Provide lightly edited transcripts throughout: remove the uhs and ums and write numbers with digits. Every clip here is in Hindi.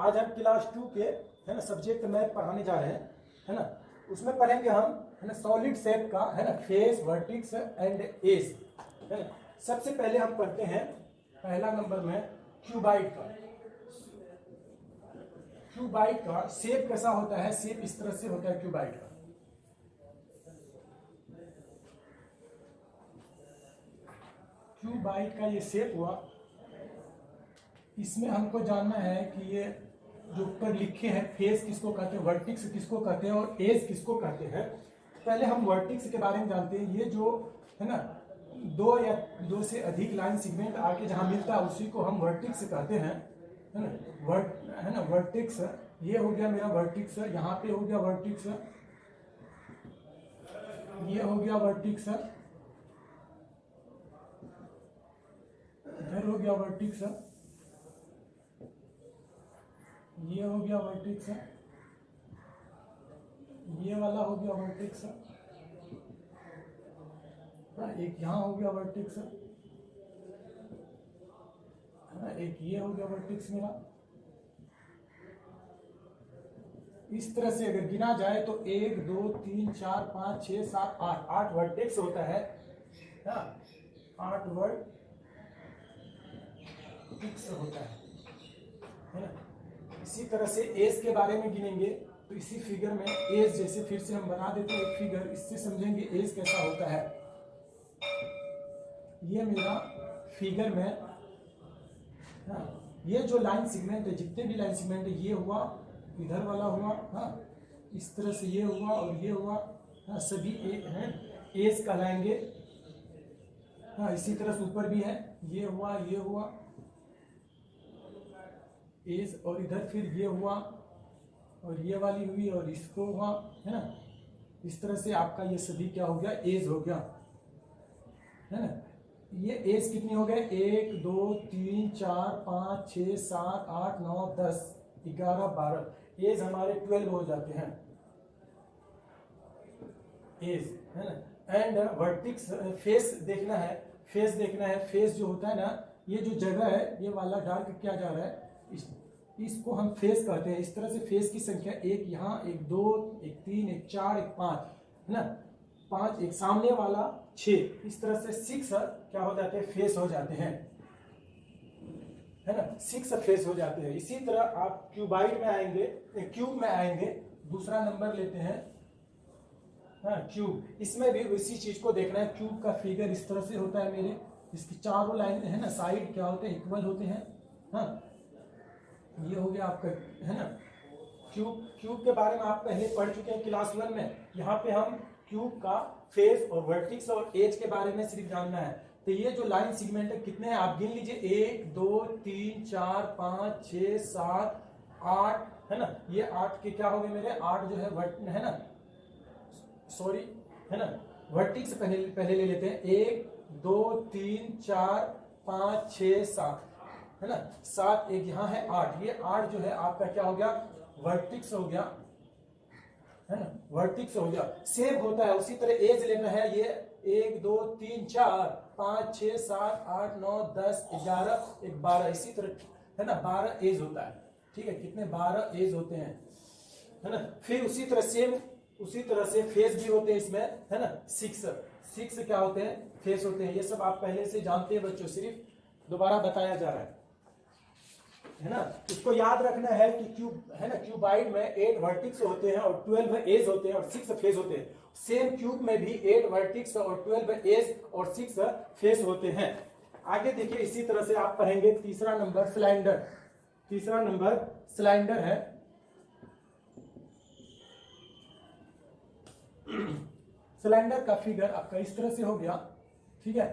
आज हम क्लास 2 के है ना सब्जेक्ट मैथ पढ़ाने जा रहे हैं, है ना। उसमें पढ़ेंगे हम, है ना, सॉलिड शेप का, है ना, फेस, वर्टिक्स एंड एज, है ना। सबसे पहले हम पढ़ते हैं पहला नंबर में क्यूबाइड का। क्यूबाइड का शेप कैसा होता है? शेप इस तरह से होता है क्यूबाइड का। क्यूबाइड का ये शेप हुआ। इसमें हमको जानना है कि ये जो ऊपर लिखे हैं फेस किसको कहते हैं, वर्टिक्स किसको कहते हैं और एज किसको कहते हैं। पहले हम वर्टिक्स के बारे में जानते हैं। ये जो है ना, दो या दो से अधिक लाइन सेगमेंट आके जहां मिलता है उसी को हम वर्टिक्स कहते हैं, है ना। वर्टिक्स ये हो गया मेरा वर्टिक्स, यहाँ पे हो गया वर्टिक्स, ये हो गया वर्टिक्स, इधर हो गया वर्टिक्स, ये हो गया वर्टिक्स, ये वाला हो गया वर्टिक्स, एक यहाँ हो गया वर्टिक्स, एक ये हो गया वर्टिक्स मेरा। इस तरह से अगर गिना जाए तो 1 2 3 4 5 6 7 8 8 वर्टेक्स होता है, 8 वर्टेक्स होता है ना। इसी तरह से एज के बारे में गिनेंगे तो इसी फिगर में एज, जैसे फिर से हम बना देते हैं एक फिगर, इससे समझेंगे एज कैसा होता है। ये मेरा फिगर में, ये जो लाइन सेगमेंट है, जितने भी लाइन सेगमेंट है, ये हुआ, इधर वाला हुआ, इस तरह से ये हुआ और ये हुआ, सभी एज कहलाएंगे। इसी तरह से ऊपर भी है, ये हुआ, ये हुआ एज, और इधर फिर ये हुआ और ये वाली हुई और इसको हुआ, है ना। इस तरह से आपका ये सभी क्या हो गया, एज हो गया, है ना। ये एज कितनी हो गए? 1 2 3 4 5 6 7 8 9 10 11 12 एज हमारे 12 हो जाते हैं एज, है ना। एंड वर्टिक्स फेस देखना है, फेस देखना है। फेस जो होता है ना, ये जो जगह है, ये वाला डार्क क्या जा रहा है, इसको हम फेस कहते हैं। इस तरह से फेस की संख्या 1 यहाँ, 1 2 1 3 1 4 1 5, है ना। 5, एक सामने वाला 6, इस तरह से 6 क्या हो जाते हैं, फेस हो जाते हैं, है ना। 6 फेस हो जाते हैं। इसी तरह आप क्यूबाइड में आएंगे, क्यूब में आएंगे, दूसरा नंबर लेते हैं, क्यूब। इसमें भी इसी चीज को देखना है। क्यूब का फिगर इस तरह से होता है मेरे, इसकी चारों लाइन, है ना, साइड क्या होते हैं, इक्वल होते हैं। ये हो गया आपका, है ना, क्यूब के बारे में आप पहले पढ़ चुके हैं क्लास 1 में। यहाँ पे हम क्यूब का फेस और वर्टिक्स और एज के बारे में सिर्फ जानना है। तो ये जो लाइन सेगमेंट है कितने हैं आप गिन लीजिए, 1 2 3 4 5 6 7 8, है ना। ये 8 के क्या हो गए मेरे, 8 जो है ना, सॉरी, है ना, वर्टिक्स पहले ले लेते हैं। 1 2 3 4 5 6 7, है ना, 7, एक यहाँ है 8, ये 8 जो है आपका क्या हो गया, वर्टिक्स हो गया, है ना, वर्टिक्स हो गया। सेम होता है उसी तरह एज लेना है। ये 1 2 3 4 5 6 7 8 9 10 11 1 12, इसी तरह, है ना, 12 एज होता है। ठीक है, कितने, 12 एज होते हैं, है ना। फिर उसी तरह सेम उसी तरह से फेस भी होते हैं इसमें, है ना। 6 क्या होते हैं, फेस होते हैं। ये सब आप पहले से जानते हैं बच्चों, सिर्फ दोबारा बताया जा रहा है ना। इसको याद रखना है कि क्यूब, है ना, क्यूबाइड में 8 वर्टिक्स होते हैं और 12 एज होते हैं और 6 फेस होते हैं। सेम क्यूब में भी 8 वर्टिक्स और 12 एज और 6 फेस होते हैं। आगे देखिए, इसी तरह से आप पढ़ेंगे तीसरा नंबर सिलेंडर। तीसरा नंबर सिलेंडर है। सिलेंडर का फिगर आपका इस तरह से हो गया, ठीक है।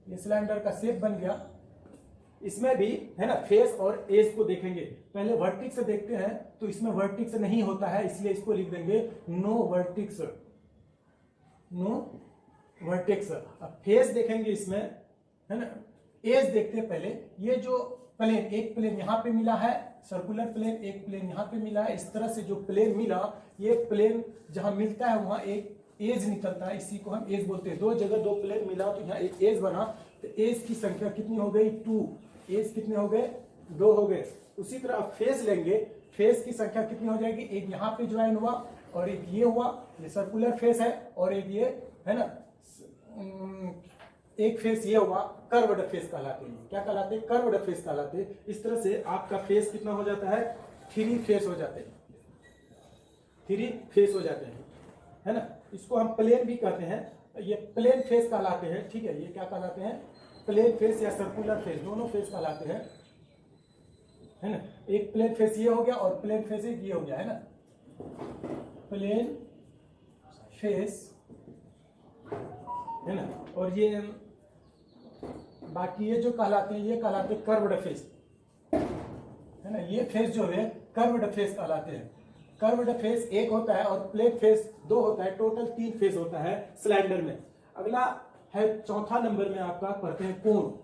ये सिलेंडर का शेप बन गया। इसमें भी, है ना, फेस और एज को देखेंगे। पहले वर्टिक्स देखते हैं तो इसमें वर्टिक्स नहीं होता है, इसलिए इसको लिख देंगे नो वर्टिक्स, नो वर्टिक्स। अब फेस देखेंगे इसमें, है ना। एज देखते हैं पहले। ये जो प्लेन, एक प्लेन यहाँ पे मिला है, सर्कुलर प्लेन, एक प्लेन यहाँ पे मिला है। इस तरह से जो प्लेन मिला, ये प्लेन जहां मिलता है वहां एक एज निकलता है, इसी को हम एज बोलते हैं। दो जगह दो प्लेन मिला तो यहाँ एक एज बना, तो एज की संख्या कितनी हो गई, 2। एज कितने हो गए, 2 हो गए। उसी तरह आप फेस लेंगे, फेस की संख्या कितनी हो जाएगी, एक यहाँ पे ज्वाइन हुआ और एक ये हुआ, ये सर्कुलर फेस है, और एक ये है ना एक फेस ये हुआ, कर्व्ड फेस कहलाते हैं। क्या कहलाते हैं, कर्व्ड फेस कहलाते हैं। इस तरह से आपका फेस कितना हो जाता है, 3 फेस हो जाते हैं, 3 फेस हो जाते हैं, है ना। इसको हम प्लेन भी कहते हैं, ये प्लेन फेस कहलाते हैं, ठीक है। ये क्या कहलाते हैं, प्लेन फेस या सर्कुलर फेस, दोनों फेस कहलाते हैं, है ना। एक प्लेन फेस ये हो गया और प्लेन फेस एक ये हो गया, है ना। प्लेन फेस, है ना, और ये बाकी ये जो कहलाते हैं, ये कहलाते हैं कर्व्ड फेस, है ना। ये फेस जो है कर्व्ड फेस कहलाते हैं। कर्व्ड फेस एक होता है और प्लेन फेस 2 होता है, टोटल 3 फेस होता है सिलेंडर में। अगला है चौथा नंबर में आपका पढ़ते हैं कोन,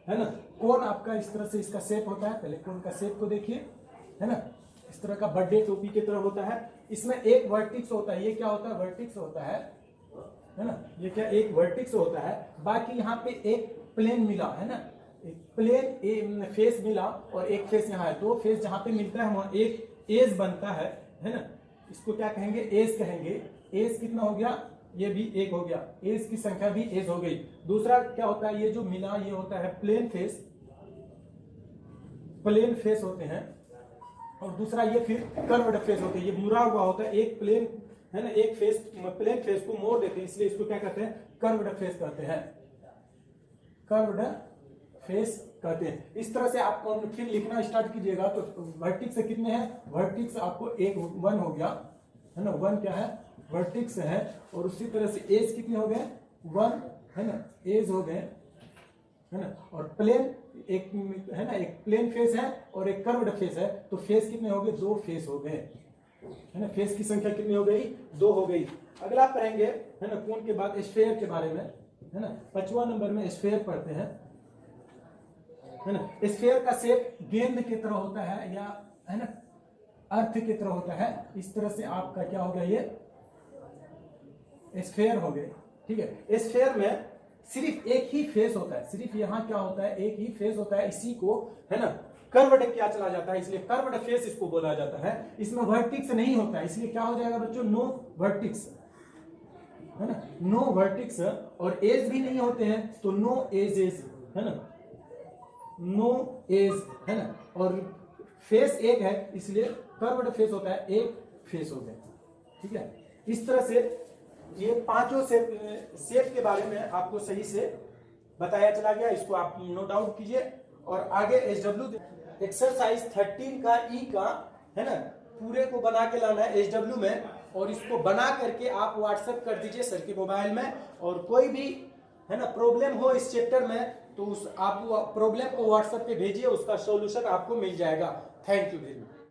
है ना। कोन आपका इस तरह से इसका शेप होता है, पहले कोन का शेप को देखिए, है ना। इस तरह का बर्थडे टोपी की तरह होता है। इसमें एक वर्टिक्स होता है, ये क्या होता है, वर्टिक्स होता है ना। ये क्या, एक वर्टिक्स होता है। बाकी यहाँ पे एक प्लेन मिला, है ना, एक प्लेन फेस मिला और एक फेस यहाँ है। 2 फेस जहाँ पे मिलता है वहां एक एज बनता है ना। इसको क्या कहेंगे, एज कहेंगे। एज कितना हो गया, ये भी 1 हो गया, एज की संख्या भी एज हो गई। दूसरा क्या होता है, ये जो मिला ये होता है प्लेन फेस, प्लेन फेस होते हैं। और दूसरा ये फिर कर्व्ड फेस होते हैं, ये मुड़ा हुआ होता है। एक प्लेन, है ना, एक फेस प्लेन फेस को मोड़ देते हैं, इसलिए इसको क्या कहते हैं, कर्व्ड फेस कहते हैं, कर्व्ड फेस कहते हैं। इस तरह से आप फिर लिखना स्टार्ट कीजिएगा तो वर्टिक्स कितने हैं, वर्टिक्स आपको 1 हो गया, है ना। 1 क्या है, वर्टिक्स है। और उसी तरह से एज कितने हो गए, 1, है ना, एज हो गए, है ना। और प्लेन एक, है ना, एक प्लेन फेस है और एक कर्व्ड फेस है, तो फेस कितने हो गए, 2 फेस हो गए, है ना। फेस की संख्या कितनी हो गई, 2 हो गई। अगला पढ़ेंगे, है ना, कोन के बाद स्फेयर के बारे में, है ना। 5वां नंबर में स्फेयर पढ़ते हैं, है ना। स्फेयर का शेप गेंद की तरह होता है, या है ना अर्थ की तरह होता है। इस तरह से आपका क्या हो गया, ये स्फेयर हो गए, ठीक है। स्फेयर में सिर्फ एक ही फेस होता है, सिर्फ यहाँ क्या होता है, एक ही फेस होता है। इसी को, है ना, कर्व्ड क्या चला जाता है, इसलिए कर्व्ड फेस इसको बोला जाता है। इसमें वर्टिक्स नहीं होता है, इसलिए क्या हो जाएगा बच्चों, नो वर्टिक्स, है ना, नो वर्टिक्स। और एज भी नहीं होते हैं तो नो एजेस, है ना, नो एज, है ना। और फेस एक है इसलिए कर्व्ड फेस होता है, एक फेस हो गया, ठीक है। इस तरह से ये 5 शेप के बारे में आपको सही से बताया चला गया, इसको आप नोट डाउन कीजिए। और आगे SW एक्सरसाइज 13 का ई का, है ना, पूरे को बना के लाना है SW में, और इसको बना करके आप व्हाट्सएप कर दीजिए सर के मोबाइल में। और कोई भी, है ना, प्रॉब्लम हो इस चैप्टर में तो उस आप प्रॉब्लम को व्हाट्सएप पे भेजिए, उसका सॉल्यूशन आपको मिल जाएगा। Thank you very much.